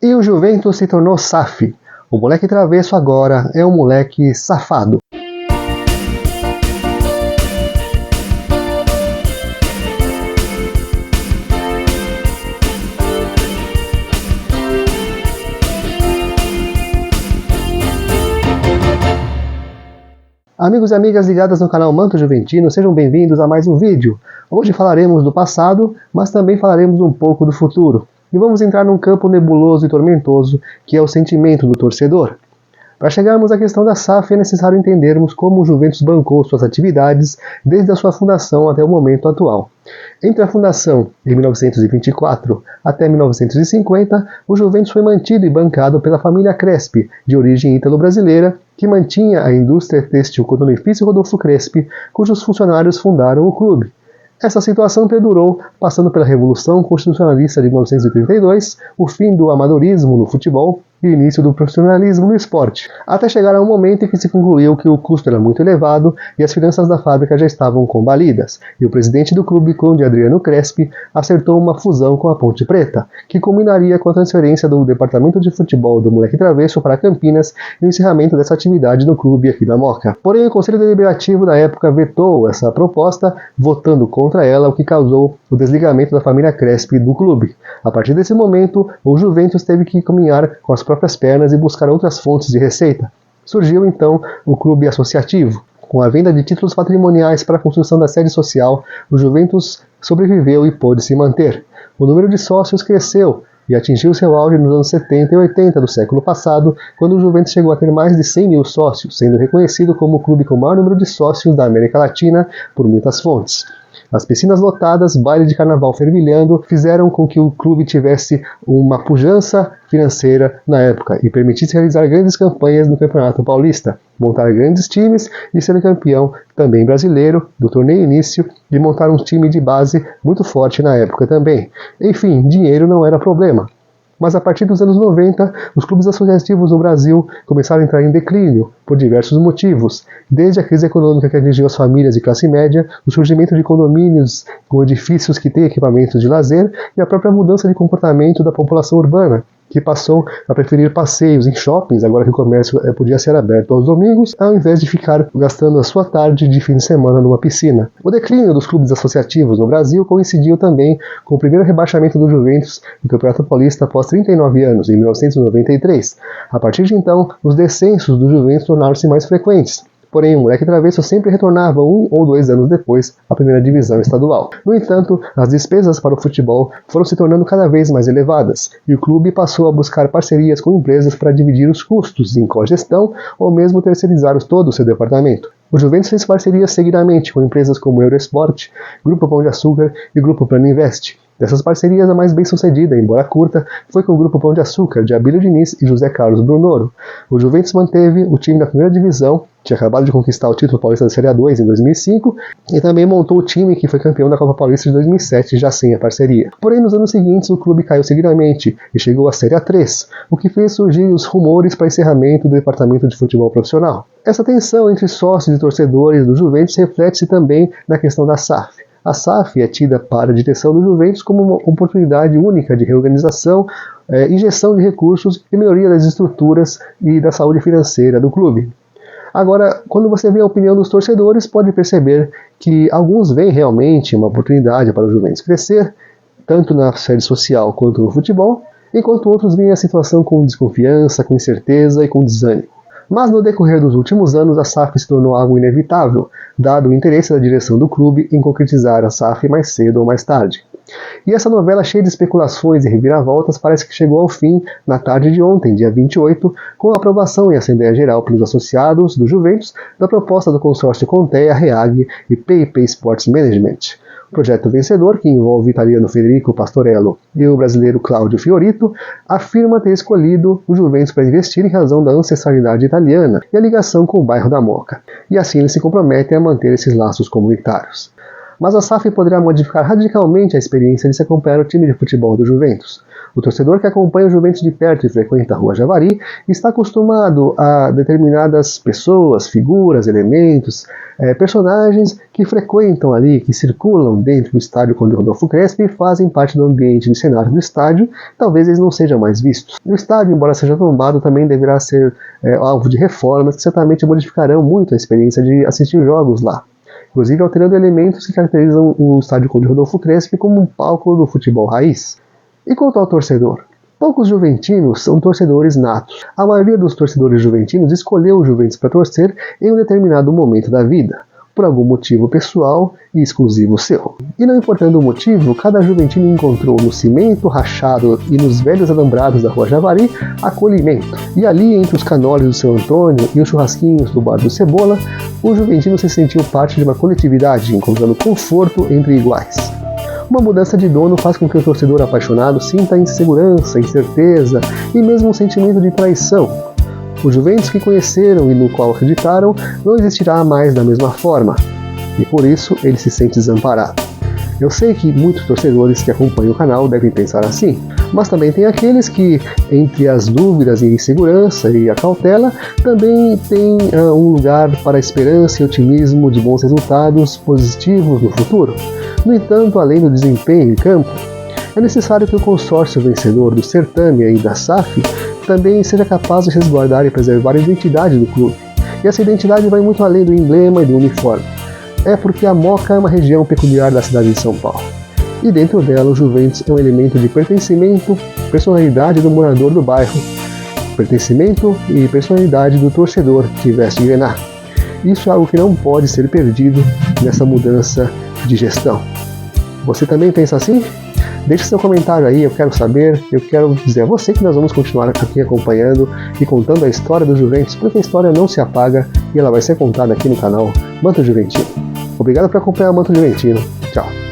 E o Juventus se tornou SAF. O moleque travesso agora é um moleque safado. Amigos e amigas ligadas no canal Manto Juventino, sejam bem-vindos a mais um vídeo. Hoje falaremos do passado, mas também falaremos um pouco do futuro. E vamos entrar num campo nebuloso e tormentoso, que é o sentimento do torcedor. Para chegarmos à questão da SAF, é necessário entendermos como o Juventus bancou suas atividades desde a sua fundação até o momento atual. Entre a fundação, em 1924, até 1950, o Juventus foi mantido e bancado pela família Crespi, de origem ítalo-brasileira, que mantinha a indústria têxtil Cotonifício Rodolfo Crespi, cujos funcionários fundaram o clube. Essa situação perdurou, passando pela Revolução Constitucionalista de 1932, o fim do amadorismo no futebol e o início do profissionalismo no esporte, até chegar a um momento em que se concluiu que o custo era muito elevado e as finanças da fábrica já estavam combalidas, e o presidente do clube, Conde Adriano Crespi, acertou uma fusão com a Ponte Preta, que culminaria com a transferência do departamento de futebol do Moleque Travesso para Campinas e o encerramento dessa atividade no clube aqui da Moca. Porém, o Conselho Deliberativo da época vetou essa proposta, votando contra ela, o que causou o desligamento da família Crespi do clube. A partir desse momento, o Juventus teve que caminhar com as próprias pernas e buscar outras fontes de receita. Surgiu então o clube associativo. Com a venda de títulos patrimoniais para a construção da sede social, o Juventus sobreviveu e pôde se manter. O número de sócios cresceu e atingiu seu auge nos anos 70 e 80 do século passado, quando o Juventus chegou a ter mais de 100 mil sócios, sendo reconhecido como o clube com o maior número de sócios da América Latina por muitas fontes. As piscinas lotadas, baile de carnaval fervilhando, fizeram com que o clube tivesse uma pujança financeira na época e permitisse realizar grandes campanhas no Campeonato Paulista, montar grandes times e ser campeão também brasileiro do torneio início e montar um time de base muito forte na época também. Enfim, dinheiro não era problema. Mas a partir dos anos 90, os clubes associativos no Brasil começaram a entrar em declínio, por diversos motivos, desde a crise econômica que atingiu as famílias de classe média, o surgimento de condomínios com edifícios que têm equipamentos de lazer e a própria mudança de comportamento da população urbana, que passou a preferir passeios em shoppings, agora que o comércio podia ser aberto aos domingos, ao invés de ficar gastando a sua tarde de fim de semana numa piscina. O declínio dos clubes associativos no Brasil coincidiu também com o primeiro rebaixamento do Juventus no Campeonato Paulista após 39 anos, em 1993. A partir de então, os descensos do Juventus tornaram-se mais frequentes. Porém, o Moleque Travesso sempre retornava 1 ou 2 anos depois à primeira divisão estadual. No entanto, as despesas para o futebol foram se tornando cada vez mais elevadas, e o clube passou a buscar parcerias com empresas para dividir os custos em cogestão ou mesmo terceirizar todo o seu departamento. O Juventus fez parcerias seguidamente com empresas como Eurosport, Grupo Pão de Açúcar e Grupo Plano Invest. Dessas parcerias, a mais bem-sucedida, embora curta, foi com o Grupo Pão de Açúcar, de Abílio Diniz e José Carlos Brunoro. O Juventus manteve o time da primeira divisão, tinha acabado de conquistar o título paulista da Série A2 em 2005, e também montou o time que foi campeão da Copa Paulista de 2007, já sem a parceria. Porém, nos anos seguintes, o clube caiu seguidamente e chegou à Série A3, o que fez surgir os rumores para encerramento do departamento de futebol profissional. Essa tensão entre sócios e torcedores do Juventus reflete-se também na questão da SAF. A SAF é tida para a direção do Juventus como uma oportunidade única de reorganização, injeção de recursos e melhoria das estruturas e da saúde financeira do clube. Agora, quando você vê a opinião dos torcedores, pode perceber que alguns veem realmente uma oportunidade para o Juventus crescer, tanto na sede social quanto no futebol, enquanto outros veem a situação com desconfiança, com incerteza e com desânimo. Mas no decorrer dos últimos anos, a SAF se tornou algo inevitável, dado o interesse da direção do clube em concretizar a SAF mais cedo ou mais tarde. E essa novela cheia de especulações e reviravoltas parece que chegou ao fim na tarde de ontem, dia 28, com a aprovação em Assembleia Geral pelos associados do Juventus da proposta do consórcio Contea, Reag e PIP Sports Management. O projeto vencedor, que envolve o italiano Federico Pastorello e o brasileiro Claudio Fiorito, afirma ter escolhido o Juventus para investir em razão da ancestralidade italiana e a ligação com o bairro da Moca, e assim eles se comprometem a manter esses laços comunitários. Mas a SAF poderá modificar radicalmente a experiência de se acompanhar o time de futebol do Juventus. O torcedor que acompanha o Juventus de perto e frequenta a Rua Javari está acostumado a determinadas pessoas, figuras, elementos, personagens que frequentam ali, que circulam dentro do estádio Conde Rodolfo Crespi e fazem parte do ambiente de cenário do estádio. Talvez eles não sejam mais vistos. O estádio, embora seja tombado, também deverá ser alvo de reformas que certamente modificarão muito a experiência de assistir jogos lá, inclusive alterando elementos que caracterizam o estádio Conde Rodolfo Crespi como um palco do futebol raiz. E quanto ao torcedor? Poucos juventinos são torcedores natos. A maioria dos torcedores juventinos escolheu o Juventus para torcer em um determinado momento da vida, por algum motivo pessoal e exclusivo seu. E não importando o motivo, cada juventino encontrou no cimento rachado e nos velhos alambrados da Rua Javari acolhimento. E ali, entre os canórios do Seu Antônio e os churrasquinhos do Bar do Cebola, o juventino se sentiu parte de uma coletividade, encontrando conforto entre iguais. Uma mudança de dono faz com que o torcedor apaixonado sinta insegurança, incerteza e mesmo um sentimento de traição. O Juventus que conheceram e no qual acreditaram não existirá mais da mesma forma, e por isso ele se sente desamparado. Eu sei que muitos torcedores que acompanham o canal devem pensar assim, mas também tem aqueles que, entre as dúvidas e insegurança e a cautela, também tem um lugar para a esperança e otimismo de bons resultados positivos no futuro. No entanto, além do desempenho em campo, é necessário que o consórcio vencedor do certame e da SAF também seja capaz de resguardar e preservar a identidade do clube. E essa identidade vai muito além do emblema e do uniforme. É porque a Moca é uma região peculiar da cidade de São Paulo. E dentro dela o Juventus é um elemento de pertencimento, personalidade do morador do bairro, pertencimento e personalidade do torcedor que veste grená. Isso é algo que não pode ser perdido nessa mudança de gestão. Você também pensa assim? Deixe seu comentário aí, eu quero saber, eu quero dizer a você que nós vamos continuar aqui acompanhando e contando a história do Juventus, porque a história não se apaga e ela vai ser contada aqui no canal Manto Juventino. Obrigado por acompanhar o Manto Juventino. Tchau.